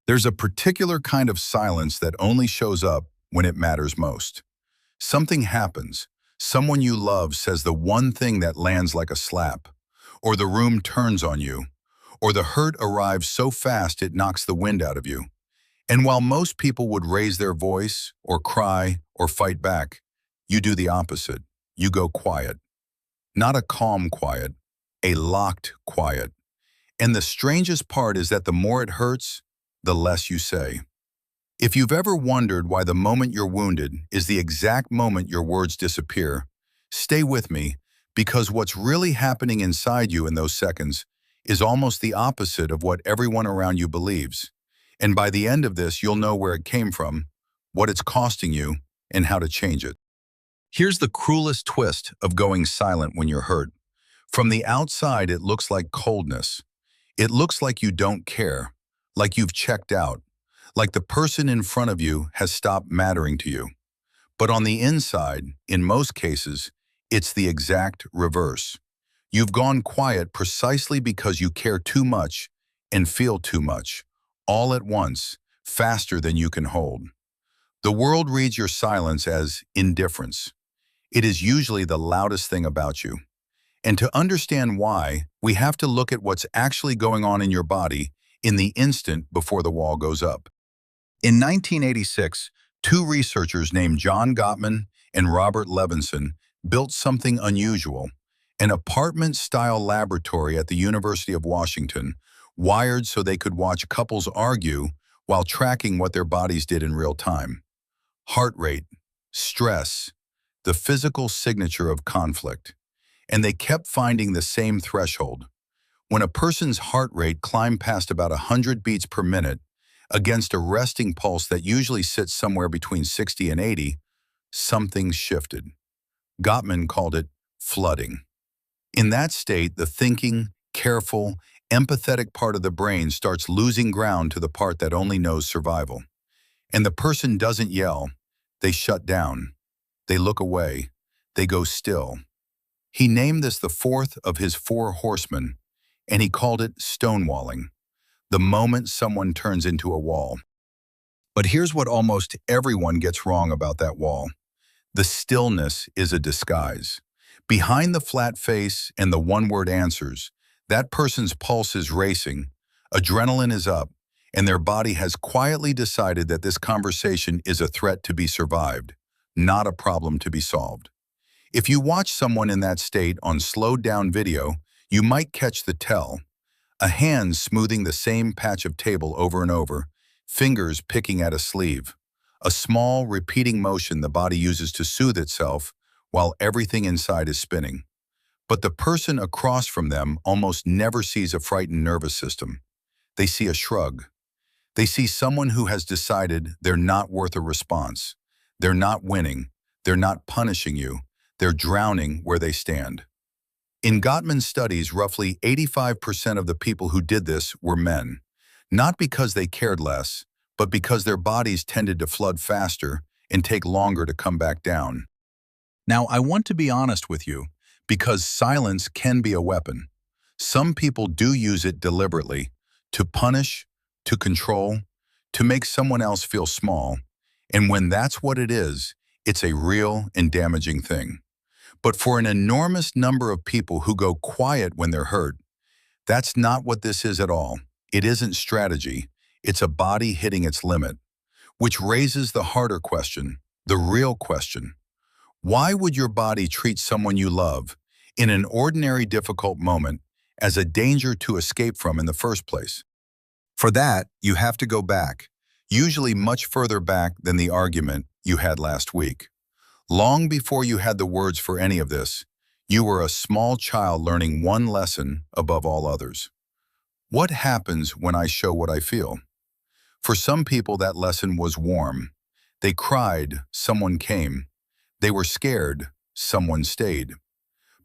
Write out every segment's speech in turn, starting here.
There's a particular kind of silence that only shows up when it matters most. Something happens. Someone you love says the one thing that lands like a slap, or the room turns on you, or the hurt arrives so fast it knocks the wind out of you. And while most people would raise their voice, or cry, or fight back, you do the opposite. You go quiet. Not a calm quiet, a locked quiet. And the strangest part is that the more it hurts, the less you say. If you've ever wondered why the moment you're wounded is the exact moment your words disappear, stay with me, because what's really happening inside you in those seconds is almost the opposite of what everyone around you believes. And by the end of this, you'll know where it came from, what it's costing you, and how to change it. Here's the cruelest twist of going silent when you're hurt. From the outside, it looks like coldness. It looks like you don't care, like you've checked out, like the person in front of you has stopped mattering to you. But on the inside, in most cases, it's the exact reverse. You've gone quiet precisely because you care too much and feel too much, all at once, faster than you can hold. The world reads your silence as indifference. It is usually the loudest thing about you. And to understand why, we have to look at what's actually going on in your body in the instant before the wall goes up. In 1986, two researchers named John Gottman and Robert Levenson built something unusual, an apartment-style laboratory at the University of Washington, wired so they could watch couples argue while tracking what their bodies did in real time. Heart rate, stress, the physical signature of conflict. And they kept finding the same threshold. When a person's heart rate climbed past about 100 beats per minute against a resting pulse that usually sits somewhere between 60 and 80, something shifted. Gottman called it flooding. In that state, the thinking, careful, empathetic part of the brain starts losing ground to the part that only knows survival. And the person doesn't yell. They shut down. They look away. They go still. He named this the fourth of his Four Horsemen, and he called it Stonewalling, the moment someone turns into a wall. But here's what almost everyone gets wrong about that wall. The stillness is a disguise. Behind the flat face and the one-word answers, that person's pulse is racing, adrenaline is up, and their body has quietly decided that this conversation is a threat to be survived, not a problem to be solved. If you watch someone in that state on slowed-down video, you might catch the tell. A hand smoothing the same patch of table over and over, fingers picking at a sleeve. A small, repeating motion the body uses to soothe itself while everything inside is spinning. But the person across from them almost never sees a frightened nervous system. They see a shrug. They see someone who has decided they're not worth a response. They're not winning. They're not punishing you. They're drowning where they stand. In Gottman's studies, roughly 85% of the people who did this were men, not because they cared less, but because their bodies tended to flood faster and take longer to come back down. Now, I want to be honest with you, because silence can be a weapon. Some people do use it deliberately, to punish, to control, to make someone else feel small, and when that's what it is, it's a real and damaging thing. But for an enormous number of people who go quiet when they're hurt, that's not what this is at all. It isn't strategy. It's a body hitting its limit, which raises the harder question, the real question. Why would your body treat someone you love in an ordinary difficult moment as a danger to escape from in the first place? For that, you have to go back, usually much further back than the argument you had last week. Long before you had the words for any of this, you were a small child learning one lesson above all others. What happens when I show what I feel? For some people, that lesson was warm. They cried, someone came. They were scared, someone stayed.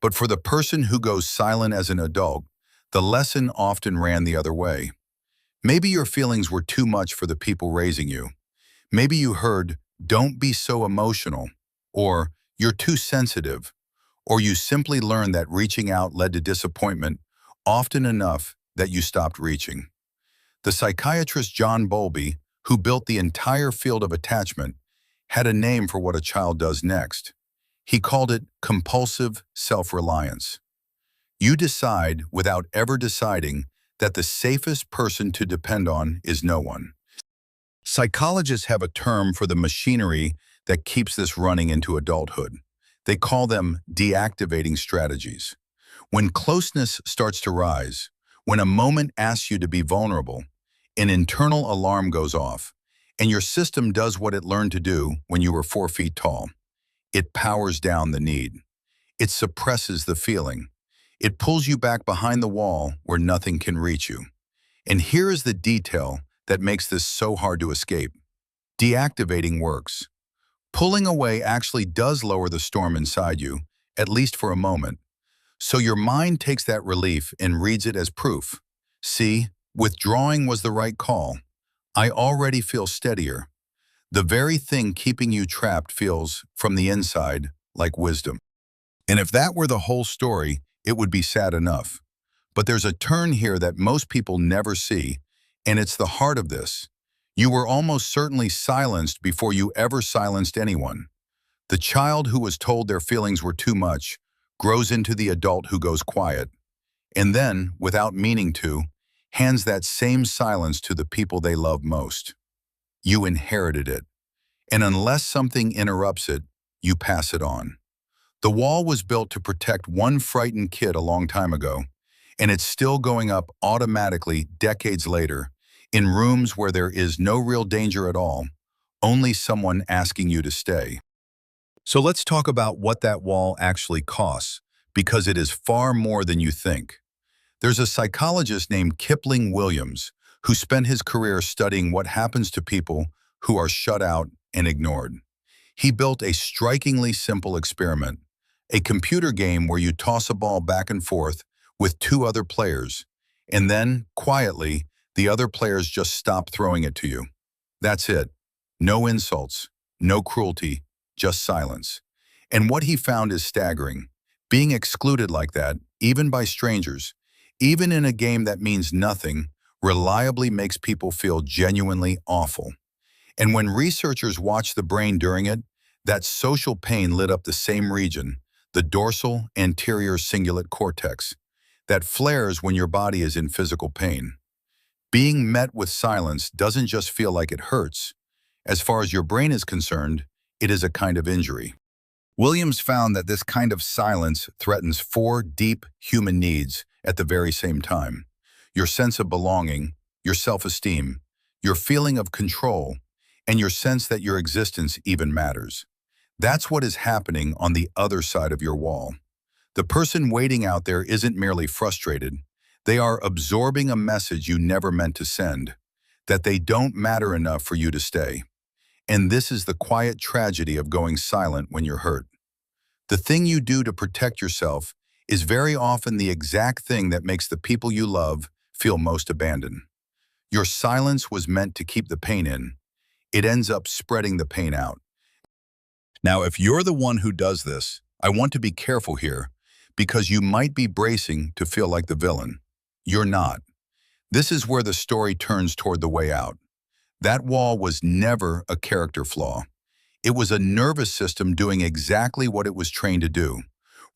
But for the person who goes silent as an adult, the lesson often ran the other way. Maybe your feelings were too much for the people raising you. Maybe you heard, "Don't be so emotional," or "You're too sensitive," or you simply learned that reaching out led to disappointment often enough that you stopped reaching. The psychiatrist John Bowlby, who built the entire field of attachment, had a name for what a child does next. He called it compulsive self-reliance. You decide without ever deciding that the safest person to depend on is no one. Psychologists have a term for the machinery that keeps this running into adulthood. They call them deactivating strategies. When closeness starts to rise, when a moment asks you to be vulnerable, an internal alarm goes off, and your system does what it learned to do when you were 4 feet tall. It powers down the need. It suppresses the feeling. It pulls you back behind the wall where nothing can reach you. And here is the detail that makes this so hard to escape. Deactivating works. Pulling away actually does lower the storm inside you, at least for a moment. So your mind takes that relief and reads it as proof. See, withdrawing was the right call. I already feel steadier. The very thing keeping you trapped feels, from the inside, like wisdom. And if that were the whole story, it would be sad enough. But there's a turn here that most people never see, and it's the heart of this. You were almost certainly silenced before you ever silenced anyone. The child who was told their feelings were too much grows into the adult who goes quiet, and then, without meaning to, hands that same silence to the people they love most. You inherited it, and unless something interrupts it, you pass it on. The wall was built to protect one frightened kid a long time ago, and it's still going up automatically decades later, in rooms where there is no real danger at all, only someone asking you to stay. So let's talk about what that wall actually costs, because it is far more than you think. There's a psychologist named Kipling Williams who spent his career studying what happens to people who are shut out and ignored. He built a strikingly simple experiment, a computer game where you toss a ball back and forth with 2 other players, and then, quietly, the other players just stop throwing it to you. That's it. No insults, no cruelty, just silence. And what he found is staggering. Being excluded like that, even by strangers, even in a game that means nothing, reliably makes people feel genuinely awful. And when researchers watched the brain during it, that social pain lit up the same region, the dorsal anterior cingulate cortex, that flares when your body is in physical pain. Being met with silence doesn't just feel like it hurts. As far as your brain is concerned, it is a kind of injury. Williams found that this kind of silence threatens 4 deep human needs at the very same time: your sense of belonging, your self-esteem, your feeling of control, and your sense that your existence even matters. That's what is happening on the other side of your wall. The person waiting out there isn't merely frustrated. They are absorbing a message you never meant to send, that they don't matter enough for you to stay. And this is the quiet tragedy of going silent when you're hurt. The thing you do to protect yourself is very often the exact thing that makes the people you love feel most abandoned. Your silence was meant to keep the pain in. It ends up spreading the pain out. Now, if you're the one who does this, I want to be careful here, because you might be bracing to feel like the villain. You're not. This is where the story turns toward the way out. That wall was never a character flaw. It was a nervous system doing exactly what it was trained to do,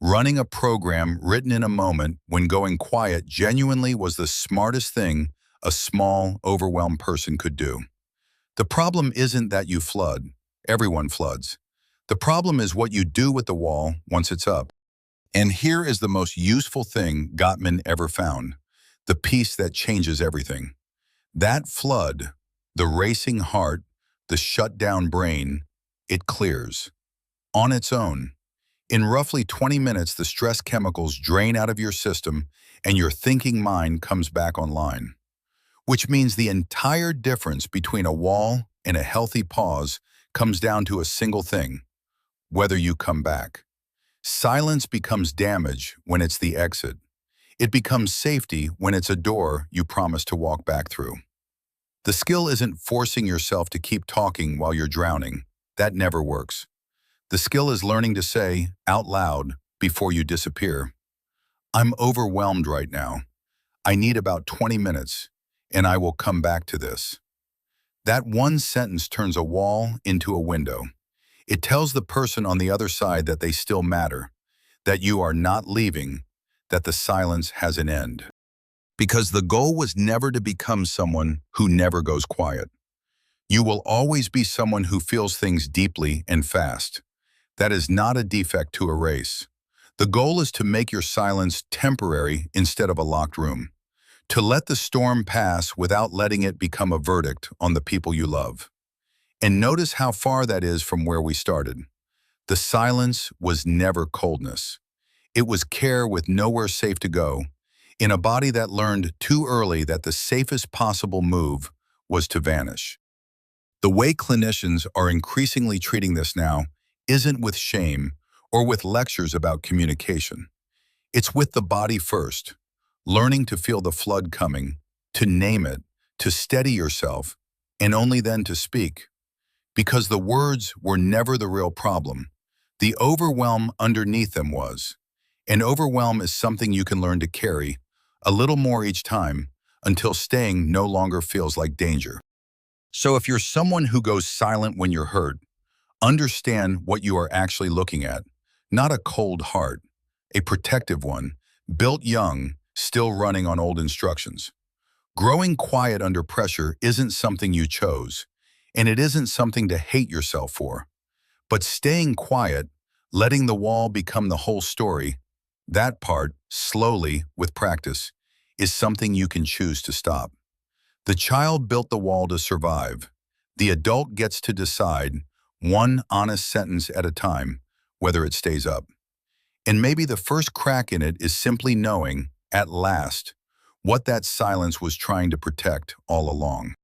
running a program written in a moment when going quiet genuinely was the smartest thing a small, overwhelmed person could do. The problem isn't that you flood. Everyone floods. The problem is what you do with the wall once it's up. And here is the most useful thing Gottman ever found, the piece that changes everything. That flood, the racing heart, the shut-down brain, it clears. On its own. In roughly 20 minutes, the stress chemicals drain out of your system and your thinking mind comes back online. Which means the entire difference between a wall and a healthy pause comes down to a single thing: whether you come back. Silence becomes damage when it's the exit. It becomes safety when it's a door you promise to walk back through. The skill isn't forcing yourself to keep talking while you're drowning. That never works. The skill is learning to say, out loud, before you disappear, "I'm overwhelmed right now. I need about 20 minutes. and I will come back to this. That one sentence turns a wall into a window. It tells the person on the other side that they still matter, that you are not leaving, that the silence has an end. Because the goal was never to become someone who never goes quiet. You will always be someone who feels things deeply and fast. That is not a defect to erase. The goal is to make your silence temporary instead of a locked room. To let the storm pass without letting it become a verdict on the people you love. And notice how far that is from where we started. The silence was never coldness. It was care with nowhere safe to go, in a body that learned too early that the safest possible move was to vanish. The way clinicians are increasingly treating this now isn't with shame or with lectures about communication. It's with the body first, learning to feel the flood coming, to name it, to steady yourself, and only then to speak. Because the words were never the real problem. The overwhelm underneath them was. And overwhelm is something you can learn to carry, a little more each time, until staying no longer feels like danger. So if you're someone who goes silent when you're hurt, understand what you are actually looking at. Not a cold heart, a protective one, built young, still running on old instructions. Growing quiet under pressure isn't something you chose, and it isn't something to hate yourself for. But staying quiet, letting the wall become the whole story, that part, slowly, with practice, is something you can choose to stop. The child built the wall to survive. The adult gets to decide, one honest sentence at a time, whether it stays up. And maybe the first crack in it is simply knowing, at last, what that silence was trying to protect all along.